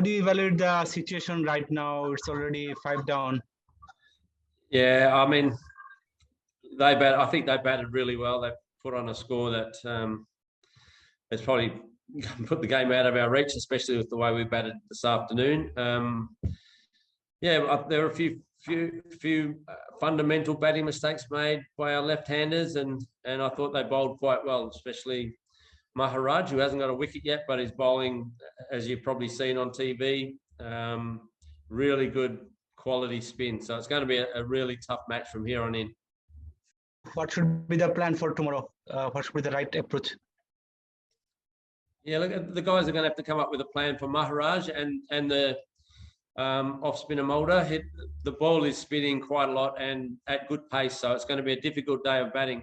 do you evaluate the situation right now? It's already 5 down. Yeah, I mean, I think they batted really well. They put on a score that has probably put the game out of our reach, especially with the way we batted this afternoon. Yeah, there were a few fundamental batting mistakes made by our left-handers, and I thought they bowled quite well, especially Maharaj, who hasn't got a wicket yet, but is bowling, as you've probably seen on TV, really good quality spin. So it's going to be a really tough match from here on in. What should be the plan for tomorrow? What should be the right approach? Yeah, look, the guys are going to have to come up with a plan for Maharaj and the off-spinner Mulder. The ball is spinning quite a lot and at good pace, so it's going to be a difficult day of batting.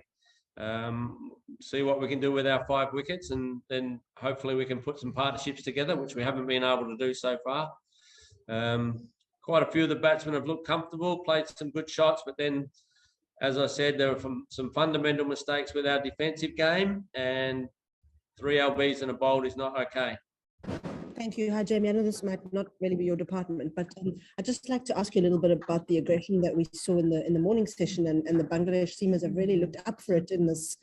See what we can do with our 5 wickets, and then hopefully we can put some partnerships together, which we haven't been able to do so far. Quite a few of the batsmen have looked comfortable, played some good shots, but then, as I said, there were some fundamental mistakes with our defensive game, and 3 LBs and a bowled is not okay. Thank you. Hi, Jamie. I know this might not really be your department, but I'd just like to ask you a little bit about the aggression that we saw in the morning session, and the Bangladesh teamers have really looked up for it in this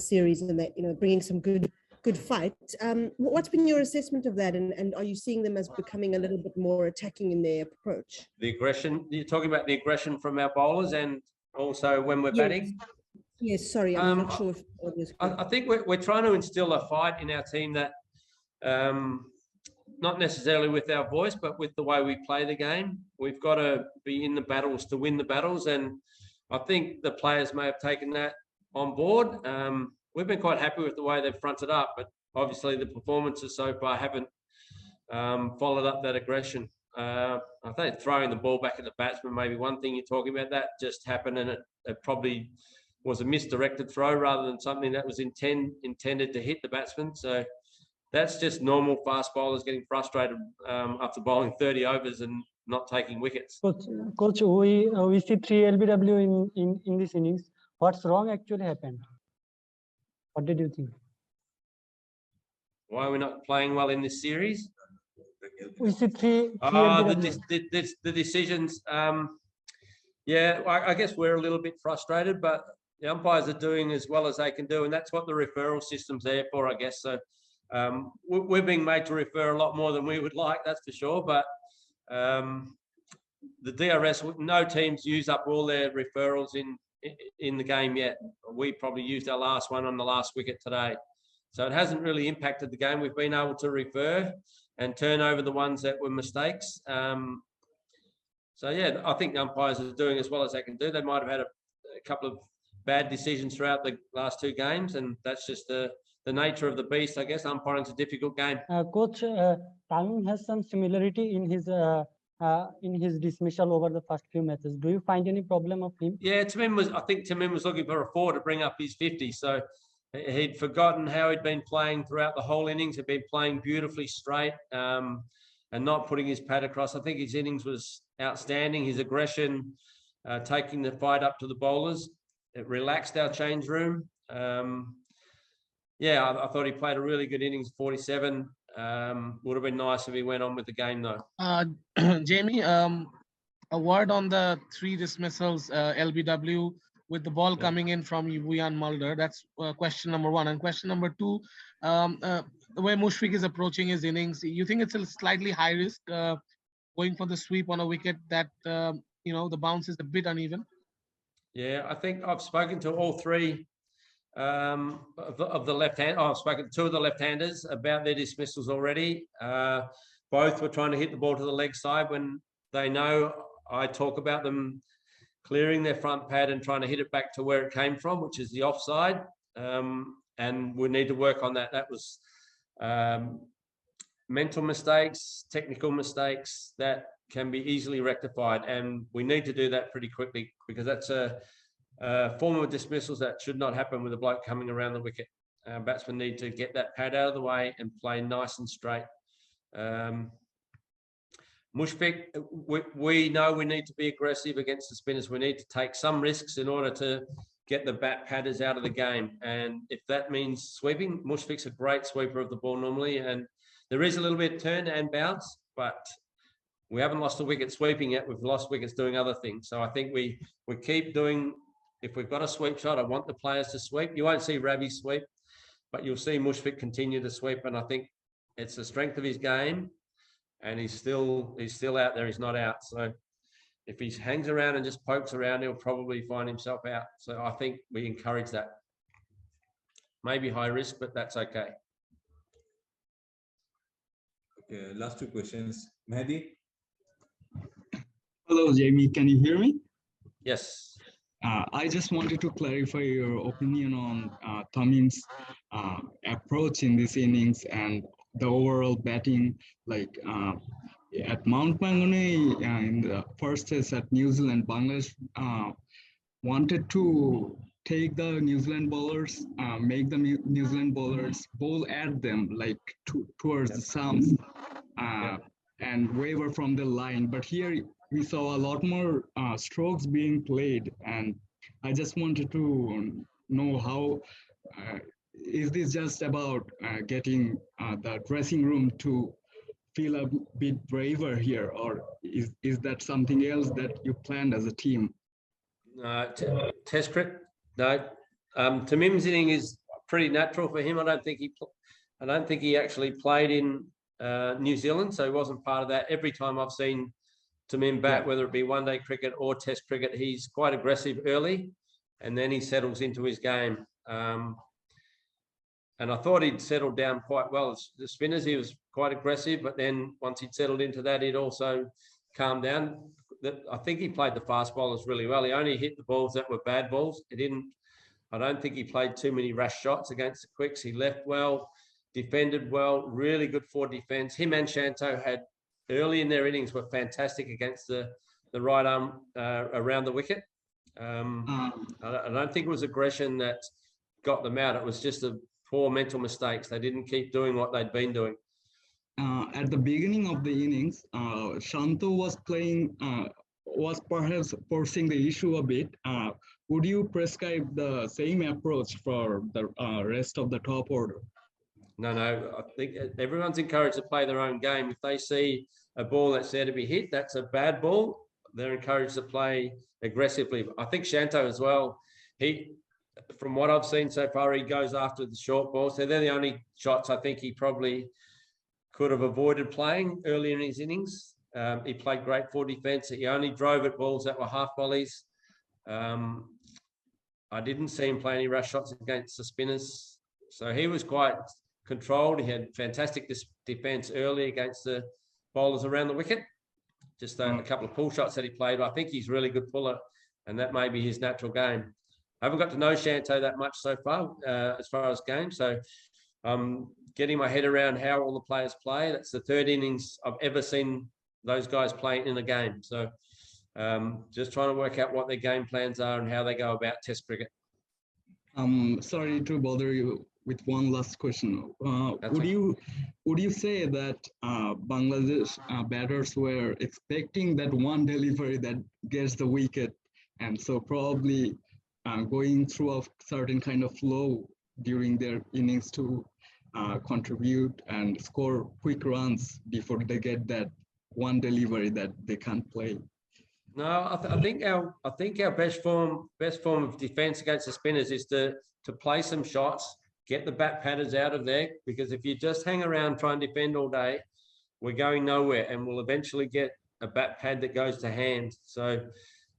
series, and that, you know, bringing some good fight. What's been your assessment of that, and are you seeing them as becoming a little bit more attacking in their approach? The aggression, you're talking about the aggression from our bowlers and also when we're batting? Yes, sorry, I'm not sure if I think we're trying to instill a fight in our team that not necessarily with our voice, but with the way we play the game. We've got to be in the battles to win the battles, and I think the players may have taken that on board. We've been quite happy with the way they've fronted up, but obviously the performances so far haven't followed up that aggression. I think throwing the ball back at the batsman may be one thing you're talking about. That just happened, and it probably was a misdirected throw rather than something that was intended to hit the batsman. So that's just normal fast bowlers getting frustrated after bowling 30 overs and not taking wickets. Coach, we see 3 LBW in this innings. What's wrong actually happened? What did you think? Why are we not playing well in this series? We see 3 the decisions. Yeah, I guess we're a little bit frustrated, but the umpires are doing as well as they can do, and that's what the referral system's there for, I guess. So we're being made to refer a lot more than we would like, that's for sure. But the DRS, no teams use up all their referrals in the game yet. We probably used our last one on the last wicket today. So it hasn't really impacted the game. We've been able to refer and turn over the ones that were mistakes. So, yeah, I think the umpires are doing as well as they can do. They might have had a couple of bad decisions throughout the last 2 games, and that's just the nature of the beast, I guess. Umpiring's a difficult game. Coach, Tamim has some similarity in his dismissal over the first few matches. Do you find any problem of him? Yeah, I think Tamim was looking for a 4 to bring up his 50. So he'd forgotten how he'd been playing throughout the whole innings. He'd been playing beautifully straight and not putting his pad across. I think his innings was outstanding. His aggression, taking the fight up to the bowlers, it relaxed our change room. Yeah, I thought he played a really good innings, 47. Would have been nice if he went on with the game, though. Jamie, a word on the 3 dismissals, LBW, with the ball coming in from Yuan Mulder. That's question number 1. And question number 2, the way Mushfiq is approaching his innings, you think it's a slightly high risk going for the sweep on a wicket that, the bounce is a bit uneven? Yeah, I think I've spoken to all 3 of the left hand. I've spoken to 2 of the left-handers about their dismissals already. Both were trying to hit the ball to the leg side when they know I talk about them clearing their front pad and trying to hit it back to where it came from, which is the offside. And we need to work on that. That was mental mistakes, technical mistakes that can be easily rectified, and we need to do that pretty quickly, because that's a form of dismissals that should not happen with a bloke coming around the wicket. Batsmen need to get that pad out of the way and play nice and straight. Mushfiq, we know we need to be aggressive against the spinners. We need to take some risks in order to get the bat padders out of the game. And if that means sweeping, Mushfiq's a great sweeper of the ball normally. And there is a little bit of turn and bounce, but we haven't lost a wicket sweeping yet. We've lost wickets doing other things. So I think we keep doing, if we've got a sweep shot, I want the players to sweep. You won't see Ravi sweep, but you'll see Mushfiq continue to sweep. And I think it's the strength of his game, and he's still out there. He's not out. So if he hangs around and just pokes around, he'll probably find himself out. So I think we encourage that. Maybe high risk, but that's okay. Okay, last two questions. Mehdi? Hello, Jamie. Can you hear me? Yes. I just wanted to clarify your opinion on Tamim's approach in this innings and the overall batting. Like at Mount Maunganui in the first test at New Zealand, Bangladesh wanted to take the New Zealand bowlers, make the New Zealand bowlers bowl at them like towards the stumps and waver from the line. But here we saw a lot more strokes being played, and I just wanted to know how is this just about getting the dressing room to feel a bit braver here, or is that something else that you planned as a team? Test cricket. No, Tamim's inning is pretty natural for him. I don't think he actually played in New Zealand, so he wasn't part of that. Every time I've seen Tamim bat, whether it be one-day cricket or Test cricket, he's quite aggressive early, and then he settles into his game. And I thought he'd settled down quite well. The spinners, he was quite aggressive, but then once he'd settled into that, he'd also calmed down. I think he played the fast bowlers really well. He only hit the balls that were bad balls. I don't think he played too many rash shots against the quicks. He left well, defended well, really good forward defense. Him and Shanto had early in their innings were fantastic against the right arm around the wicket. I don't think it was aggression that got them out. It was just a poor mental mistakes. They didn't keep doing what they'd been doing. At the beginning of the innings, Shanto was playing, was perhaps forcing the issue a bit. Would you prescribe the same approach for the rest of the top order? No, I think everyone's encouraged to play their own game. If they see a ball that's there to be hit, that's a bad ball, they're encouraged to play aggressively. I think Shanto as well, from what I've seen so far, he goes after the short balls. So they're the only shots I think he probably could have avoided playing early in his innings. He played great forward defense. He only drove at balls that were half volleys. I didn't see him play any rush shots against the spinners. So he was quite controlled. He had fantastic defense early against the bowlers around the wicket. Just a couple of pull shots that he played. I think he's a really good puller, and that may be his natural game. I haven't got to know Shanto that much so far as game. So getting my head around how all the players play. That's the third innings I've ever seen those guys playing in a game. So just trying to work out what their game plans are and how they go about Test cricket. Sorry to bother you with one last question. Would you say that Bangladesh batters were expecting that one delivery that gets the wicket, and so probably going through a certain kind of flow during their innings to contribute and score quick runs before they get that one delivery that they can't play? No, I think our best form of defense against the spinners is to play some shots, get the bat patters out of there, because if you just hang around trying to defend all day, we're going nowhere, and we'll eventually get a bat pad that goes to hand. So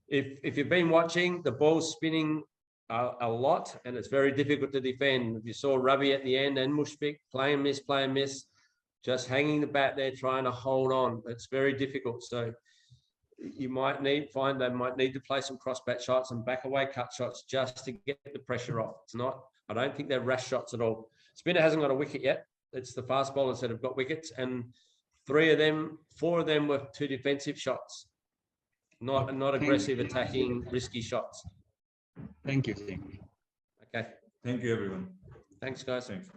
if you've been watching, the ball's spinning a lot, and it's very difficult to defend. If you saw Ravi at the end and Mushfiq play and miss, just hanging the bat there trying to hold on. It's very difficult. So you might find they might need to play some cross bat shots and back away cut shots just to get the pressure off. I don't think they're rash shots at all. Spinner hasn't got a wicket yet. It's the fast bowlers that have got wickets, and 4 of them were 2 defensive shots, not aggressive attacking risky shots. Thank you, Jamie. Okay. Thank you, everyone. Thanks, guys. Thanks.